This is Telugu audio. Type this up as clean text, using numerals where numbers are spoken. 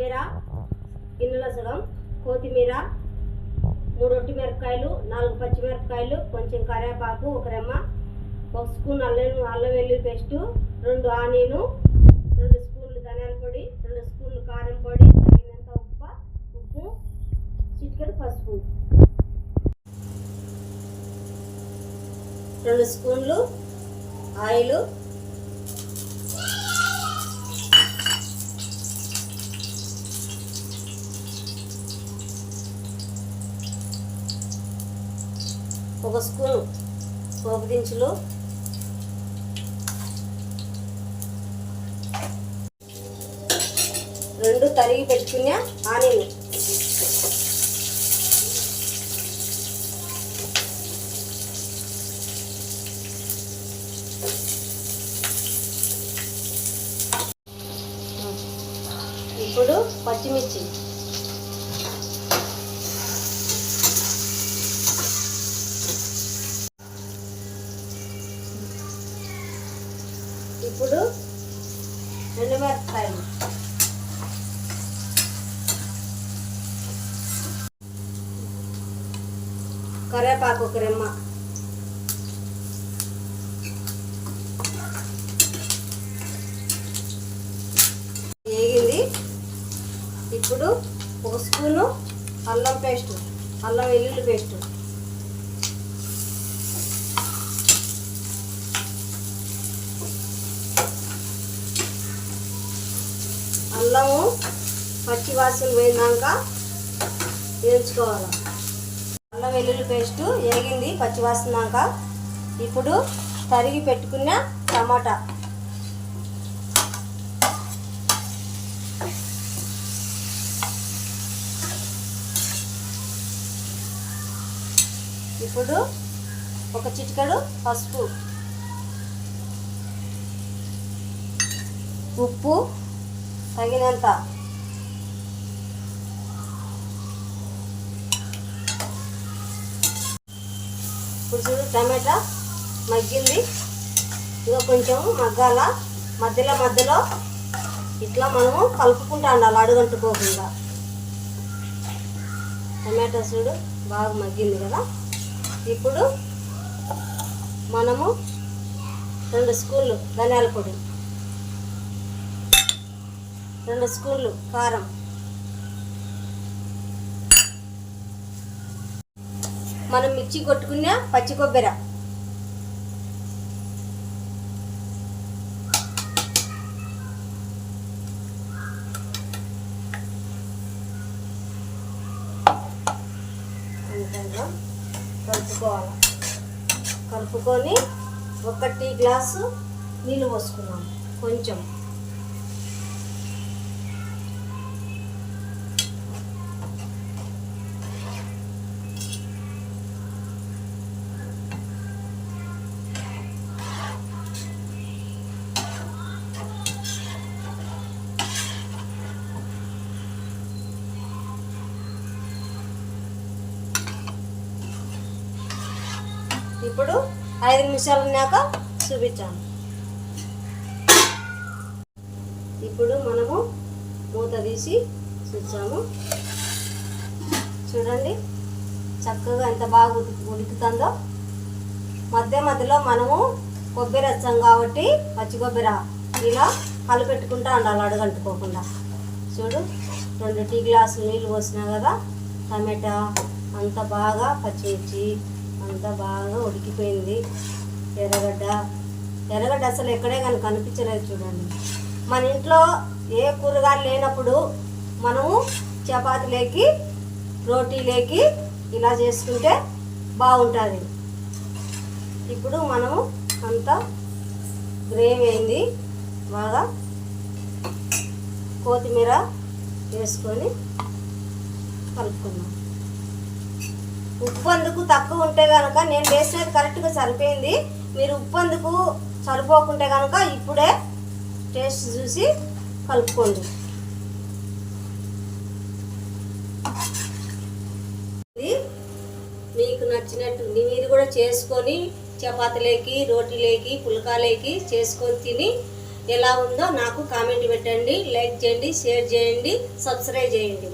కొబ్బరి గిన్నెలో సగం, కొత్తిమీర, 3 ఒట్టి మిరపకాయలు, 4 పచ్చిమిరపకాయలు, కొంచెం కరివేపాకు, 1 రెమ్మ, 1 స్పూన్ అల్లం వెల్లుల్లి పేస్టు, 2 ఆనియను, 2 స్పూన్లు ధనియాల పొడి, 2 స్పూన్లు కారం పొడి, తగినంత ఉప్పు, చిటికెడు పసుపు, 2 స్పూన్లు ఆయిల్, ఒక స్పూను పోపు దినుసులు, 2 తరిగి పెట్టుకున్న ఆనియన్, ఇప్పుడు పచ్చిమిర్చి, ఇప్పుడు ఎండుమిరపకాయలు, కరివేపాకు 1 రెమ్మ, వేగింది. ఇప్పుడు 1 స్పూను అల్లం వెల్లుల్లి పేస్టు, అల్లము పచ్చి వాసన పోయినాక వేయించుకోవాలి. అల్లం వెల్లుల్లి పేస్టు వేగింది పచ్చి వాసనాక. ఇప్పుడు తరిగి పెట్టుకున్న టమాటా, ఇప్పుడు 1 చిటికెడు పసుపు, ఉప్పు తగినంత, ఇప్పుడు చూడు టమాటా మగ్గింది. ఇంకా కొంచెం మగ్గాల. మధ్యలో ఇట్లా మనము కలుపుకుంటా ఉండాలి అడుగంటుకోకుండా. టమాటా చూడు బాగా మగ్గింది కదా. ఇప్పుడు మనము 2 స్పూన్లు ధనియాల పొడి, 2 స్పూన్లు కారం, మనం మిర్చి కొట్టుకున్న పచ్చి కొబ్బరి, కలుపుకొని 1 టీ గ్లాసు నీళ్ళు పోసుకున్నాం. కొంచెం ఇప్పుడు 5 నిమిషాలు ఉన్నాక చూపించాను. ఇప్పుడు మనము మూత తీసి చూసాము. చూడండి చక్కగా ఎంత బాగా ఉడుకుతుందో. మధ్యలో మనము కొబ్బరి వచ్చాం కాబట్టి పచ్చి కొబ్బరి ఇలా కలిపెట్టుకుంటూ ఉండాలి అడుగంటుకోకుండా. చూడు 2 టీ గ్లాసులు నీళ్ళు పోసినా కదా. టమాటా అంత బాగా, పచ్చిమిర్చి అంతా బాగా ఉడికిపోయింది. ఎర్రగడ్డ అసలు ఎక్కడే కానీ కనిపించలేదు. చూడండి మన ఇంట్లో ఏ కూరగాయలు లేనప్పుడు మనము చపాతీలేకి, రోటీలేకి ఇలా చేసుకుంటే బాగుంటుంది. ఇప్పుడు మనము అంతా గ్రేవీ అయింది బాగా. కొత్తిమీర వేసుకొని కలుపుకున్నాం. ఉప్పు అందుకు తక్కువ ఉంటే కనుక, నేను వేసినది కరెక్ట్గా సరిపోయింది. మీరు ఉప్పు అందుకు సరిపోకుంటే కనుక ఇప్పుడే టేస్ట్ చూసి కలుపుకోండి. మీకు నచ్చినట్టు మీరు కూడా చేసుకొని చపాతీలేకి, రోటీలేకి, పుల్కాలేకి చేసుకొని తిని ఎలా ఉందో నాకు కామెంట్ పెట్టండి, లైక్ చేయండి, షేర్ చేయండి, సబ్స్క్రైబ్ చేయండి.